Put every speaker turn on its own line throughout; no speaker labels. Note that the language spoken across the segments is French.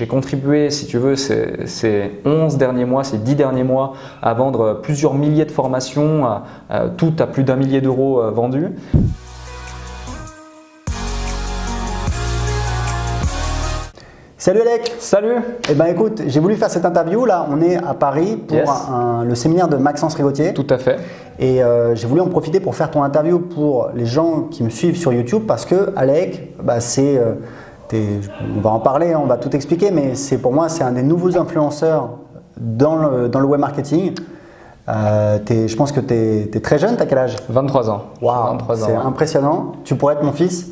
j'ai contribué, si tu veux, ces 11 derniers mois, ces 10 derniers mois à vendre plusieurs milliers de formations, toutes à plus d'1 millier d'euros vendus.
Salut Alec.
Salut.
Eh ben écoute, j'ai voulu faire cette interview là. On est à Paris pour le séminaire de Maxence Rigotier.
Tout à fait.
Et j'ai voulu en profiter pour faire ton interview pour les gens qui me suivent sur YouTube parce que Alec, on va en parler, on va tout expliquer, mais pour moi c'est un des nouveaux influenceurs dans le web marketing. Je pense que tu es très jeune. T'as quel âge?
23 ans.
Waouh, c'est impressionnant. Tu pourrais être mon fils.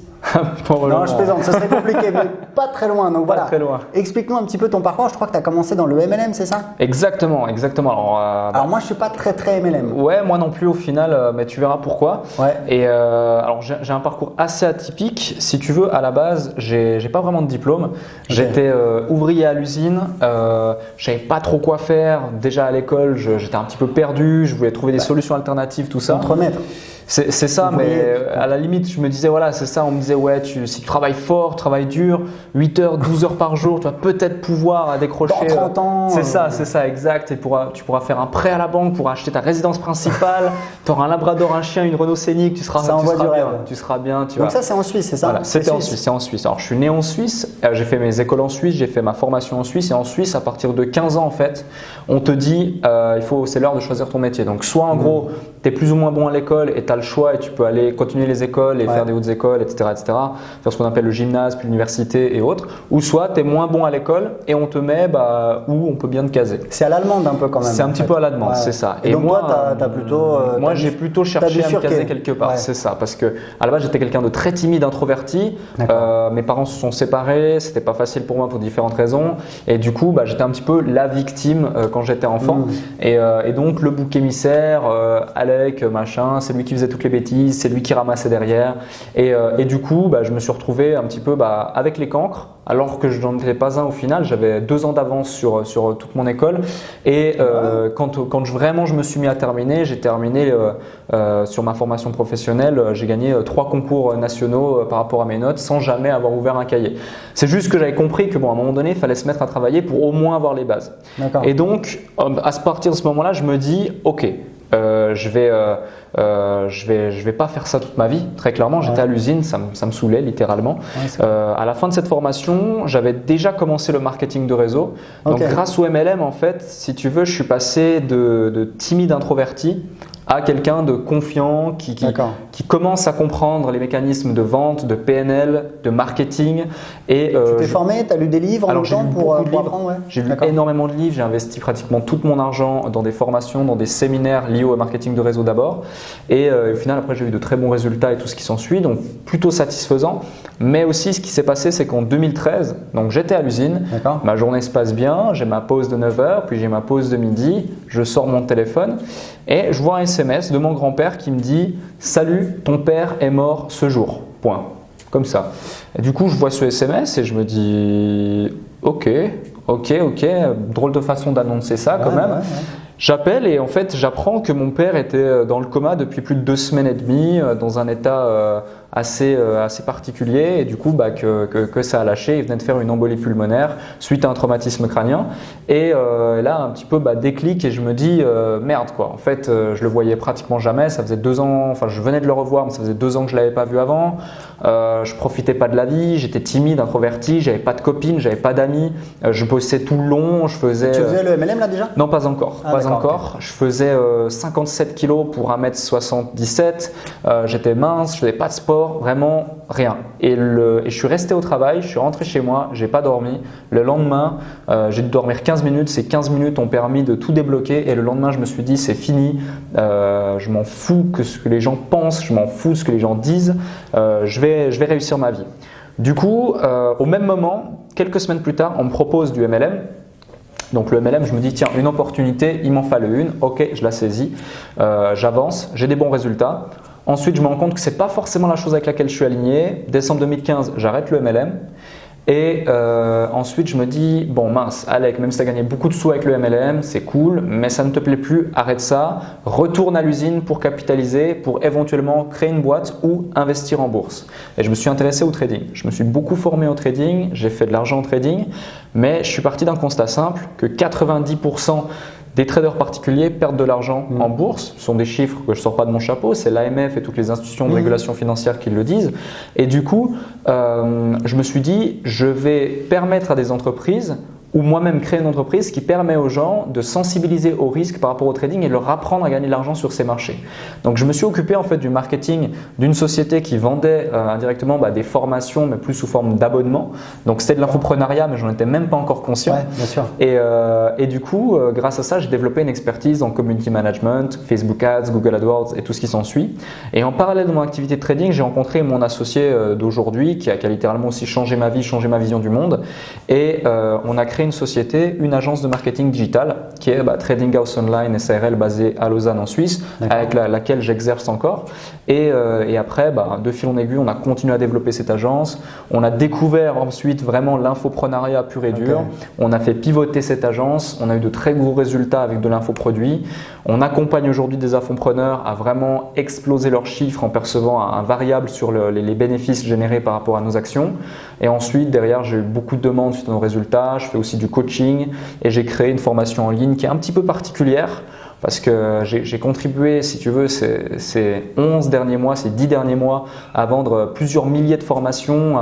Non, je plaisante, ça serait compliqué, mais pas très loin. Donc voilà.
Très loin.
Explique-nous un petit peu ton parcours. Je crois que tu as commencé dans le MLM, c'est ça?
Exactement.
Alors moi, je suis pas très MLM.
Ouais, moi non plus au final, mais tu verras pourquoi.
Ouais.
Et alors j'ai un parcours assez atypique. Si tu veux, à la base, j'ai pas vraiment de diplôme. Okay. J'étais ouvrier à l'usine. Je savais pas trop quoi faire. Déjà à l'école, j'étais un petit peu perdu. Je voulais trouver des solutions alternatives, tout ça.
Contremaître.
C'est ça, mais à la limite, je me disais, voilà, c'est ça, on me disait, ouais, si tu travailles fort, travailles dur, 8 heures, 12 heures par jour, tu vas peut-être pouvoir décrocher.
Dans 30 ans.
C'est ça, exact. Et tu pourras faire un prêt à la banque pour acheter ta résidence principale, tu auras un Labrador, un chien, une Renault Scénic, tu seras bien.
Donc ça, c'est en Suisse, c'est ça?
Voilà, c'est en Suisse. Alors, je suis né en Suisse, j'ai fait mes écoles en Suisse, j'ai fait ma formation en Suisse. Et en Suisse, à partir de 15 ans, en fait, on te dit, c'est l'heure de choisir ton métier. Donc, soit en gros, tu es plus ou moins bon à l'école et tu as le choix et tu peux aller continuer les écoles et faire des hautes écoles, etc., faire ce qu'on appelle le gymnase, puis l'université et autres. Ou soit tu es moins bon à l'école et on te met où on peut bien te caser.
C'est à l'allemande un peu quand même.
C'est un petit peu à la demande, c'est ça.
Et donc moi, moi
j'ai plutôt cherché à me caser quelque part, c'est ça. Parce que à la base, j'étais quelqu'un de très timide, introverti. Mes parents se sont séparés, c'était pas facile pour moi pour différentes raisons. Et du coup, j'étais un petit peu la victime quand j'étais enfant. Et donc, le bouc émissaire, Alec, machin, c'est lui qui faisait toutes les bêtises, c'est lui qui ramassait derrière. Et du coup, je me suis retrouvé un petit peu avec les cancres, alors que je n'en étais pas un au final. J'avais 2 ans d'avance sur toute mon école. Et quand vraiment je me suis mis à terminer, j'ai terminé sur ma formation professionnelle. J'ai gagné 3 concours nationaux par rapport à mes notes sans jamais avoir ouvert un cahier. C'est juste que j'avais compris que à un moment donné, il fallait se mettre à travailler pour au moins avoir les bases. Et donc, à partir de ce moment-là, je me dis, ok, je vais pas faire ça toute ma vie. Très clairement, j'étais à l'usine, ça me saoulait littéralement. À la fin de cette formation, j'avais déjà commencé le marketing de réseau. Donc, grâce au MLM, en fait, si tu veux, je suis passé de timide introverti à quelqu'un de confiant qui commence à comprendre les mécanismes de vente, de PNL, de marketing. Et,
tu t'es formé, tu as lu des livres en même temps pour apprendre?
J'ai lu énormément de livres, j'ai investi pratiquement tout mon argent dans des formations, dans des séminaires liés au marketing de réseau d'abord. Et au final, après, j'ai eu de très bons résultats et tout ce qui s'ensuit, donc plutôt satisfaisant. Mais aussi, ce qui s'est passé, c'est qu'en 2013, donc j'étais à l'usine, ma journée se passe bien, j'ai ma pause de 9 h, puis j'ai ma pause de midi, je sors mon téléphone et je vois un SMS de mon grand-père qui me dit « Salut, ton père est mort ce jour. » Point. Comme ça. Et du coup, je vois ce SMS et je me dis « Ok, drôle de façon d'annoncer ça quand même. » J'appelle et en fait, j'apprends que mon père était dans le coma depuis plus de 2 semaines et demie, dans un état assez particulier, et du coup que ça a lâché. Il venait de faire une embolie pulmonaire suite à un traumatisme crânien. Et là, un petit peu déclic, et je me dis merde quoi. En fait, je le voyais pratiquement jamais. Ça faisait 2 ans, enfin je venais de le revoir, mais ça faisait 2 ans que je l'avais pas vu avant. Je profitais pas de la vie, j'étais timide, introverti, j'avais pas de copine, j'avais pas d'amis. Je bossais tout le long, je faisais.
Tu faisais le MLM là déjà?
Non, pas encore. Encore. Je faisais 57 kilos pour 1m77. J'étais mince, je faisais pas de sport, vraiment rien. Et je suis resté au travail, je suis rentré chez moi, j'ai pas dormi. Le lendemain, j'ai dû dormir 15 minutes. Ces 15 minutes ont permis de tout débloquer. Et le lendemain, je me suis dit, c'est fini. Je m'en fous que ce que les gens pensent, je m'en fous de ce que les gens disent. Je vais réussir ma vie. Du coup, au même moment, quelques semaines plus tard, on me propose du MLM. Donc le MLM, je me dis tiens, une opportunité, il m'en fallait une, ok, je la saisis, j'avance, j'ai des bons résultats. Ensuite, je me rends compte que ce n'est pas forcément la chose avec laquelle je suis aligné. Décembre 2015, j'arrête le MLM. Et ensuite, je me dis, bon mince, Alec, même si tu as gagné beaucoup de sous avec le MLM, c'est cool, mais ça ne te plaît plus, arrête ça, retourne à l'usine pour capitaliser, pour éventuellement créer une boîte ou investir en bourse. Et je me suis intéressé au trading. Je me suis beaucoup formé au trading, j'ai fait de l'argent au trading, mais je suis parti d'un constat simple que 90% des traders particuliers perdent de l'argent en bourse. Ce sont des chiffres que je ne sors pas de mon chapeau, c'est l'AMF et toutes les institutions de régulation financière qui le disent. Et du coup, je me suis dit, je vais permettre à des entreprises ou moi-même créer une entreprise qui permet aux gens de sensibiliser au risque par rapport au trading et leur apprendre à gagner de l'argent sur ces marchés. Donc je me suis occupé en fait du marketing d'une société qui vendait indirectement des formations mais plus sous forme d'abonnement. Donc c'était de l'infoprenariat mais j'en étais même pas encore conscient.
Ouais, bien sûr.
Et du coup, grâce à ça, j'ai développé une expertise en community management, Facebook Ads, Google AdWords et tout ce qui s'ensuit. Et en parallèle de mon activité de trading, j'ai rencontré mon associé d'aujourd'hui qui a littéralement aussi changé ma vie, changé ma vision du monde. Et on a créé une société, une agence de marketing digital qui est Trading House Online SARL basée à Lausanne en Suisse, avec laquelle j'exerce encore. Et après, de fil en aiguille, on a continué à développer cette agence. On a découvert ensuite vraiment l'infoprenariat pur et dur. On a fait pivoter cette agence. On a eu de très gros résultats avec de l'infoproduit. On accompagne aujourd'hui des infopreneurs à vraiment exploser leurs chiffres en percevant un variable sur les bénéfices générés par rapport à nos actions. Et ensuite, derrière, j'ai eu beaucoup de demandes suite à nos résultats. Je fais aussi du coaching et j'ai créé une formation en ligne qui est un petit peu particulière parce que j'ai contribué, si tu veux, ces 11 derniers mois, ces 10 derniers mois à vendre plusieurs milliers de formations,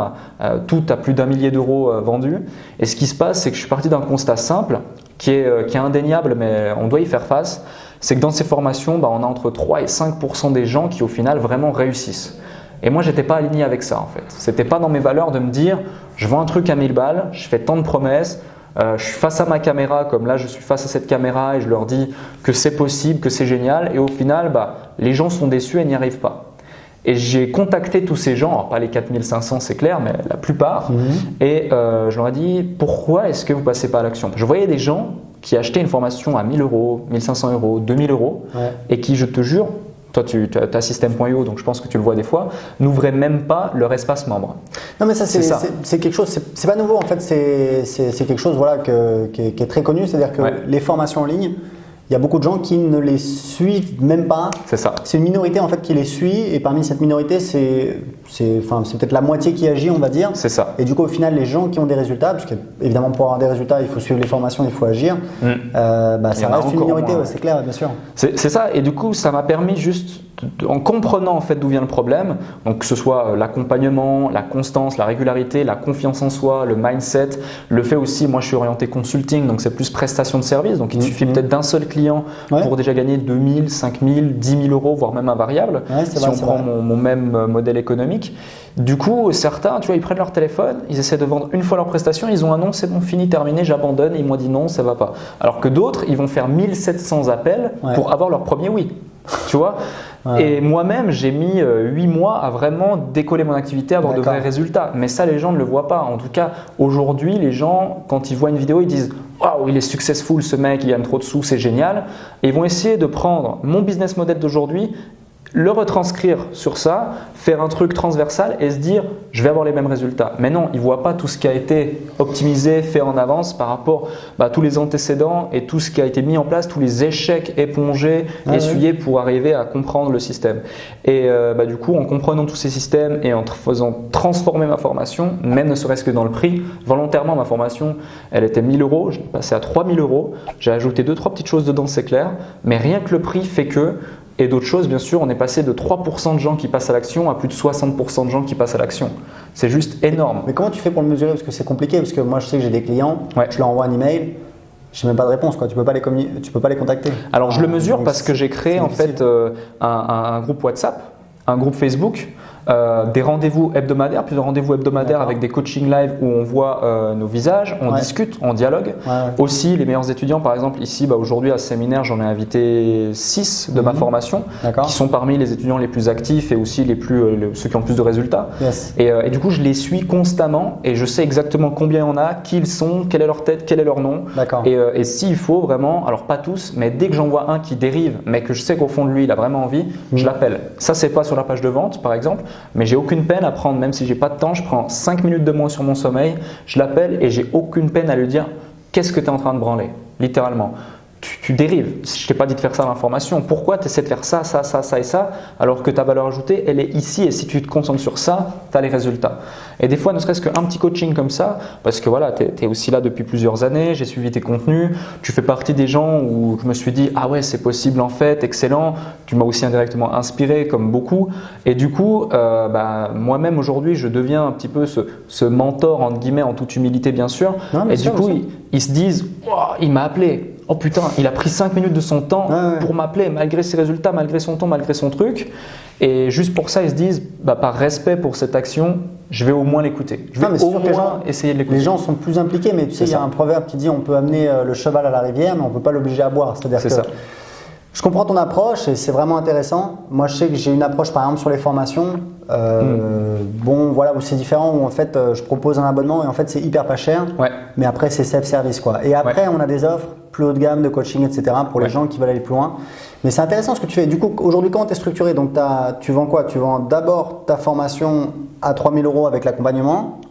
toutes à plus d'1 millier d'euros vendus. Et ce qui se passe, c'est que je suis parti d'un constat simple qui est indéniable, mais on doit y faire face. C'est que dans ces formations, on a entre 3 et 5% des gens qui au final vraiment réussissent. Et moi, j'étais pas aligné avec ça en fait. C'était pas dans mes valeurs de me dire, je vends un truc à 1000 balles, je fais tant de promesses, je suis face à ma caméra, comme là je suis face à cette caméra et je leur dis que c'est possible, que c'est génial. Et au final, les gens sont déçus et n'y arrivent pas. Et j'ai contacté tous ces gens, alors pas les 4500 c'est clair, mais la plupart. Et je leur ai dit, pourquoi est-ce que vous passez pas à l'action? Je voyais des gens qui achetaient une formation à 1000 euros, 1500 euros, 2000 euros et qui, je te jure, toi, tu as System.io, donc je pense que tu le vois des fois, n'ouvraient même pas leur espace membre.
Non, mais ça, c'est quelque chose, c'est pas nouveau en fait, c'est quelque chose qui est très connu, c'est-à-dire que les formations en ligne, il y a beaucoup de gens qui ne les suivent même pas. C'est ça. C'est une minorité en fait qui les suit et parmi cette minorité, c'est peut-être la moitié qui agit, on va dire. C'est ça. Et du coup, au final, les gens qui ont des résultats, parce qu'évidemment pour avoir des résultats, il faut suivre les formations, il faut agir. Ça reste une minorité, c'est clair, bien sûr.
C'est ça. Et du coup, ça m'a permis juste, en comprenant en fait d'où vient le problème, donc que ce soit l'accompagnement, la constance, la régularité, la confiance en soi, le mindset, le fait aussi, moi je suis orienté consulting, donc c'est plus prestation de service, donc il suffit peut-être d'un seul client pour déjà gagner 2000, 5000, 10 000 euros, voire même un variable, si on prend mon même modèle économique. Du coup, certains, tu vois, ils prennent leur téléphone, ils essaient de vendre une fois leur prestation, ils ont un non, c'est bon, fini, terminé, j'abandonne, et ils m'ont dit non, ça va pas. Alors que d'autres, ils vont faire 1700 appels pour avoir leur premier oui. Tu vois. Et moi-même, j'ai mis 8 mois à vraiment décoller mon activité, avoir de vrais résultats. Mais ça, les gens ne le voient pas. En tout cas, aujourd'hui, les gens, quand ils voient une vidéo, ils disent « Waouh, il est successful ce mec, il gagne trop de sous, c'est génial ». Et ils vont essayer de prendre mon business model d'aujourd'hui, le retranscrire sur ça, faire un truc transversal et se dire je vais avoir les mêmes résultats. Mais non, ils ne voient pas tout ce qui a été optimisé, fait en avance par rapport à tous les antécédents et tout ce qui a été mis en place, tous les échecs épongés, essuyés pour arriver à comprendre le système. Et du coup, en comprenant tous ces systèmes et en faisant transformer ma formation, même ne serait-ce que dans le prix, volontairement ma formation, elle était 1000 euros, je l'ai passée à 3000 euros, j'ai ajouté 2-3 petites choses dedans, c'est clair, mais rien que le prix fait que. Et d'autres choses, bien sûr, on est passé de 3% de gens qui passent à l'action à plus de 60% de gens qui passent à l'action. C'est juste énorme.
Mais comment tu fais pour le mesurer? Parce que c'est compliqué, parce que moi je sais que j'ai des clients, je leur envoie un email, je n'ai même pas de réponse, tu peux pas les contacter.
Alors je le mesure parce que j'ai créé en fait un groupe WhatsApp, un groupe Facebook, des rendez-vous hebdomadaires, plusieurs rendez-vous hebdomadaires avec des coaching live où on voit nos visages, on discute, on dialogue. Aussi, les meilleurs étudiants, par exemple, ici, aujourd'hui à ce séminaire, j'en ai invité 6 de ma formation qui sont parmi les étudiants les plus actifs et aussi ceux qui ont le plus de résultats. Et du coup, je les suis constamment et je sais exactement combien il y en a, qui ils sont, quelle est leur tête, quel est leur nom. Et s'il faut vraiment, alors pas tous, mais dès que j'en vois un qui dérive, mais que je sais qu'au fond de lui, il a vraiment envie, je l'appelle. Ça, c'est pas sur la page de vente, par exemple. mais j'ai aucune peine à prendre, même si j'ai pas de temps, je prends 5 minutes de moins sur mon sommeil, je l'appelle et j'ai aucune peine à lui dire qu'est-ce que tu es en train de branler, littéralement. Tu dérives. Je t'ai pas dit de faire ça dans l'information. Pourquoi tu essaies de faire ça, ça, ça, ça et ça, alors que ta valeur ajoutée, elle est ici et si tu te concentres sur ça, tu as les résultats. Et des fois, ne serait-ce qu'un petit coaching comme ça, parce que voilà, tu es aussi là depuis plusieurs années, j'ai suivi tes contenus, tu fais partie des gens où je me suis dit ah ouais, c'est possible en fait, excellent. Tu m'as aussi indirectement inspiré comme beaucoup. Et du coup, moi-même aujourd'hui, je deviens un petit peu ce mentor entre guillemets, en toute humilité bien sûr.
Non,
et du coup, ils se disent oh, il m'a appelé. Oh putain, il a pris 5 minutes de son temps pour m'appeler, malgré ses résultats, malgré son temps, malgré son truc. Et juste pour ça, ils se disent, par respect pour cette action, je vais au moins l'écouter. Je vais au moins essayer de l'écouter.
Les gens sont plus impliqués, mais tu sais, il y a un proverbe qui dit on peut amener le cheval à la rivière, mais on ne peut pas l'obliger à boire. C'est-à-dire que
ça.
Je comprends ton approche et c'est vraiment intéressant. Moi, je sais que j'ai une approche, par exemple, sur les formations. Bon, voilà, où c'est différent, où en fait, je propose un abonnement et en fait, c'est hyper pas cher.
Ouais.
Mais après, c'est self-service, quoi. Et après, on a des offres plus haut de gamme de coaching, etc. pour les gens qui veulent aller plus loin. Mais c'est intéressant ce que tu fais. Du coup, aujourd'hui, comment tu es structuré? Donc, tu vends quoi? Tu vends d'abord ta formation à 3 000 € avec l'accompagnement.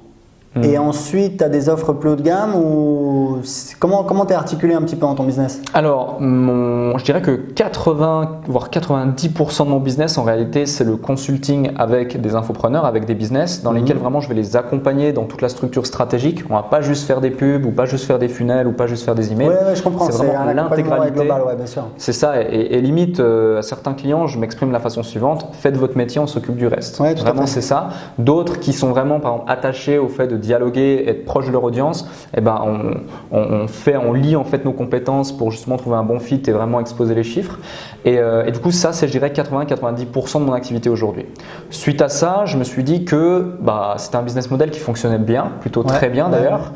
Et ensuite, tu as des offres plus haut de gamme ou comment tu es articulé un petit peu dans ton business?
Alors, je dirais que 80 voire 90% de mon business en réalité, c'est le consulting avec des infopreneurs, avec des business dans lesquels vraiment je vais les accompagner dans toute la structure stratégique. On va pas juste faire des pubs ou pas juste faire des funnels ou pas juste faire des emails.
Ouais, je comprends.
C'est vraiment l'intégralité.
Global, ouais, bien sûr.
C'est ça. Et limite, à certains clients, je m'exprime de la façon suivante faites votre métier, on s'occupe du reste.
Ouais,
vraiment, c'est ça. D'autres qui sont vraiment, par exemple, attachés au fait de dialoguer, être proche de leur audience, eh ben on lie en fait nos compétences pour justement trouver un bon fit et vraiment exposer les chiffres. Et du coup, ça, c'est je dirais 80-90% de mon activité aujourd'hui. Suite à ça, je me suis dit que c'était un business model qui fonctionnait bien, plutôt très bien d'ailleurs.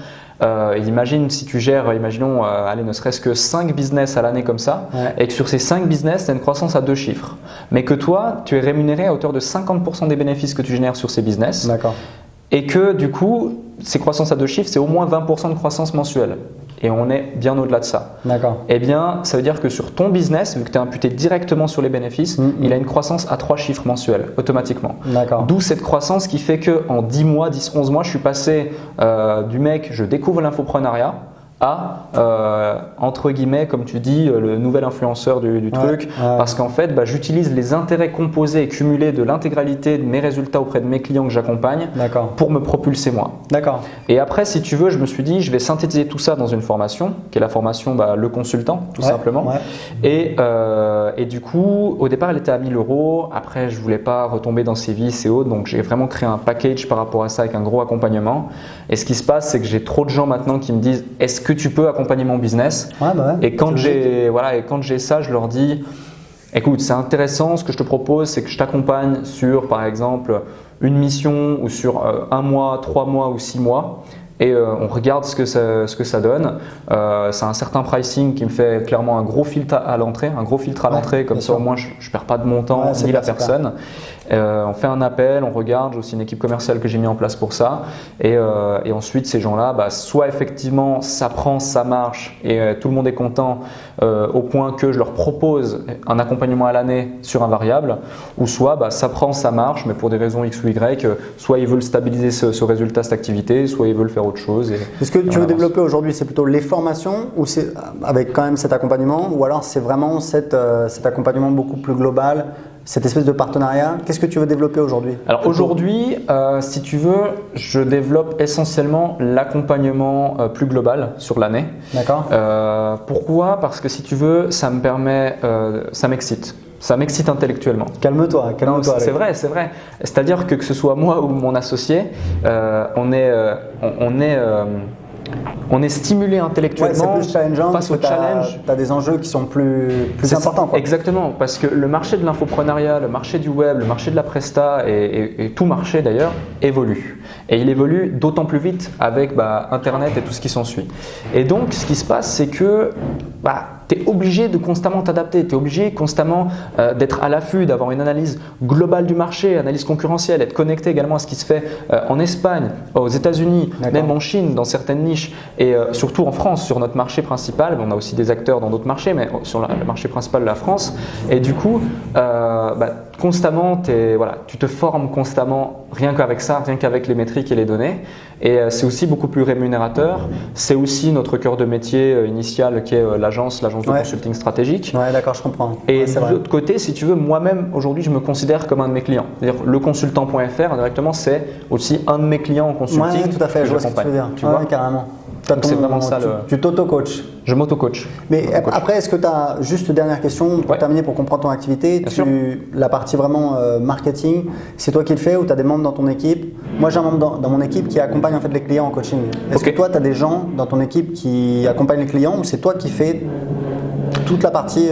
Imagine si tu gères, imaginons, allez, ne serait-ce que 5 business à l'année comme ça, et que sur ces 5 business, tu as une croissance à 2 chiffres. Mais que toi, tu es rémunéré à hauteur de 50% des bénéfices que tu génères sur ces business.
D'accord.
Et que du coup, ces croissances à 2 chiffres, c'est au moins 20% de croissance mensuelle. Et on est bien au-delà de ça.
D'accord.
Eh bien, ça veut dire que sur ton business, vu que tu es imputé directement sur les bénéfices, il a une croissance à 3 chiffres mensuels, automatiquement.
D'accord.
D'où cette croissance qui fait qu'en 10 mois, 10-11 mois, je suis passé du mec, je découvre l'infoprenariat, à, entre guillemets, comme tu dis, le nouvel influenceur du truc. Parce qu'en fait, j'utilise les intérêts composés et cumulés de l'intégralité de mes résultats auprès de mes clients que j'accompagne pour me propulser moi.
D'accord.
Et après, si tu veux, je me suis dit, je vais synthétiser tout ça dans une formation, qui est la formation Le Consultant, tout simplement. Et du coup, au départ, elle était à 1 000 €. Après, je voulais pas retomber dans ces vices et autres, donc j'ai vraiment créé un package par rapport à ça avec un gros accompagnement. Et ce qui se passe, c'est que j'ai trop de gens maintenant qui me disent, est-ce que tu peux accompagner mon business? Et quand j'ai ça, je leur dis écoute, c'est intéressant, ce que je te propose, c'est que je t'accompagne sur par exemple une mission ou sur 1 mois, 3 mois ou 6 mois. Et on regarde ce que ça donne. C'est un certain pricing qui me fait clairement un gros filtre à l'entrée, comme ça au moins je ne perds pas de mon temps ni la personne. On fait un appel, on regarde, j'ai aussi une équipe commerciale que j'ai mis en place pour ça. Et ensuite, ces gens-là, soit effectivement ça prend, ça marche et tout le monde est content au point que je leur propose un accompagnement à l'année sur un variable, ou soit ça prend, ça marche, mais pour des raisons X ou Y, soit ils veulent stabiliser ce résultat, cette activité, soit ils veulent faire autre chose.
Est-ce que tu veux développer aujourd'hui, c'est plutôt les formations ou c'est avec quand même cet accompagnement, ou alors c'est vraiment cet accompagnement beaucoup plus global, cette espèce de partenariat? Qu'est-ce que tu veux développer aujourd'hui?
Alors aujourd'hui, si tu veux, je développe essentiellement l'accompagnement plus global sur l'année.
D'accord.
Pourquoi? Parce que si tu veux, ça me permet, ça m'excite. Ça m'excite intellectuellement.
Calme-toi.
C'est vrai. C'est-à-dire que ce soit moi ou mon associé, on est stimulé intellectuellement.
C'est plus challengeant
face au challenge.
Tu as des enjeux qui sont plus importants.
Exactement, parce que le marché de l'infoprenariat, le marché du web, le marché de la presta et tout marché d'ailleurs évolue. Et il évolue d'autant plus vite avec Internet et tout ce qui s'ensuit. Et donc, ce qui se passe, c'est que tu es obligé de constamment t'adapter, tu es obligé constamment d'être à l'affût, d'avoir une analyse globale du marché, analyse concurrentielle, être connecté également à ce qui se fait en Espagne, aux États-Unis, même en Chine, dans certaines niches, et surtout en France, sur notre marché principal. On a aussi des acteurs dans d'autres marchés, mais sur le marché principal de la France. Et du coup, constamment, voilà, tu te formes constamment, rien qu'avec ça, rien qu'avec les métriques et les données. Et c'est aussi beaucoup plus rémunérateur. C'est aussi notre cœur de métier initial qui est l'agence de consulting stratégique.
Ouais, d'accord, je comprends.
Et de l'autre côté, si tu veux, moi-même, aujourd'hui, je me considère comme un de mes clients. C'est-à-dire, le consultant.fr, directement, c'est aussi un de mes clients en consulting.
Oui, tout à fait, je vois ce que tu veux dire. Tu vois, carrément.
Donc c'est vraiment ça.
Tu t'auto-coaches.
Je m'auto-coach.
Mais après, est-ce que tu as, juste dernière question pour terminer, pour comprendre ton activité, la partie vraiment marketing, c'est toi qui le fais ou tu as des membres dans ton équipe? Moi, j'ai un membre dans mon équipe qui accompagne en fait les clients en coaching. Est-ce que toi, tu as des gens dans ton équipe qui accompagnent les clients ou c'est toi qui fais toute la partie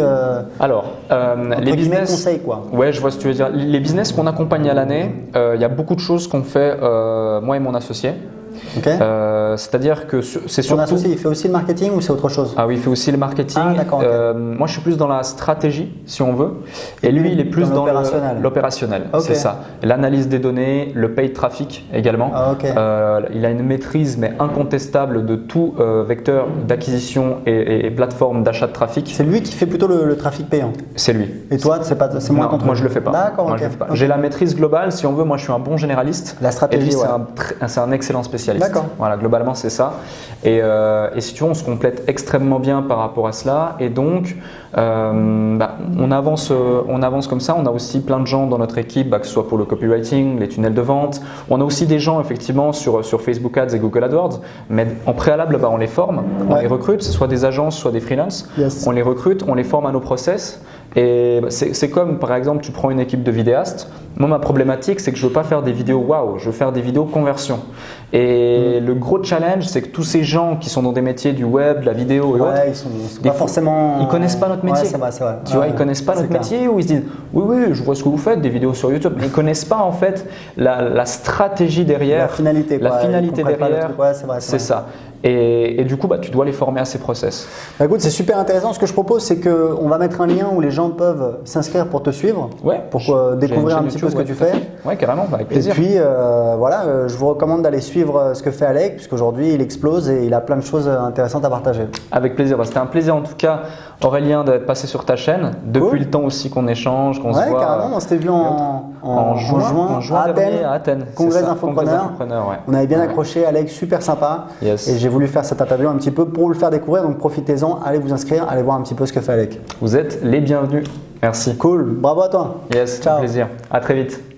les business
conseils, quoi?
Ouais, je vois ce que tu veux dire. Les business qu'on accompagne à l'année, il y a beaucoup de choses qu'on fait moi et mon associé.
Okay.
C'est-à-dire que c'est surtout…
Ton associé, il fait aussi le marketing ou c'est autre chose?
Ah oui, il fait aussi le marketing.
Ah, d'accord, okay.
Moi, je suis plus dans la stratégie, si on veut. Et lui, il est plus dans l'opérationnel. Okay. C'est ça. L'analyse des données, le paid traffic également.
Ah, okay.
Il a une maîtrise, mais incontestable, de tout vecteur d'acquisition et plateforme d'achat de trafic.
C'est lui qui fait plutôt le trafic payant? C'est lui. Et toi, c'est moins contre?
Moi, je le fais pas.
D'accord,
moi,
okay.
J'ai la maîtrise globale, si on veut. Moi, je suis un bon généraliste.
La stratégie,
et lui, c'est un excellent spécialiste.
D'accord.
Voilà, globalement, c'est ça. Et si tu veux, on se complète extrêmement bien par rapport à cela. Et donc, on avance comme ça. On a aussi plein de gens dans notre équipe, que ce soit pour le copywriting, les tunnels de vente. On a aussi des gens, effectivement, sur Facebook Ads et Google AdWords. Mais en préalable, on les forme, on les recrute, soit des agences, soit des freelances.
Yes.
On les recrute, on les forme à nos process. Et c'est comme, par exemple, tu prends une équipe de vidéastes. Moi, ma problématique, c'est que je ne veux pas faire des vidéos waouh, je veux faire des vidéos conversion. Et le gros challenge, c'est que tous ces gens qui sont dans des métiers du web, de la vidéo et autres,
ils sont pas forcément…
Ils connaissent pas notre métier.
Ouais, c'est vrai.
Tu vois, ils connaissent pas notre métier, ou ils se disent oui, je vois ce que vous faites, des vidéos sur YouTube. Mais ils connaissent pas en fait la stratégie derrière,
la finalité
derrière.
C'est
ça. Et du coup, tu dois les former à ces process.
Écoute, c'est super intéressant. Ce que je propose, c'est qu'on va mettre un lien où les gens peuvent s'inscrire pour te suivre, pour découvrir un petit peu ce que tu fais.
Ouais, carrément, avec plaisir.
Et puis, je vous recommande d'aller suivre ce que fait Alec, puisqu'aujourd'hui, il explose et il a plein de choses intéressantes à partager. Avec plaisir.
C'était un plaisir en tout cas, Aurélien, d'être passé sur ta chaîne. Depuis le temps aussi qu'on échange, qu'on se voit.
Ouais, carrément. On s'était vu en juin à Athènes. Congrès Infopreneur. On avait bien accroché. Alec, super sympa.
Yes.
Et j'ai voulu faire cette interview un petit peu pour le faire découvrir. Donc profitez-en, allez vous inscrire, allez voir un petit peu ce que fait Alec.
Vous êtes les bienvenus. Merci.
Cool. Bravo à toi.
Yes,
ciao.
Un plaisir. À très vite.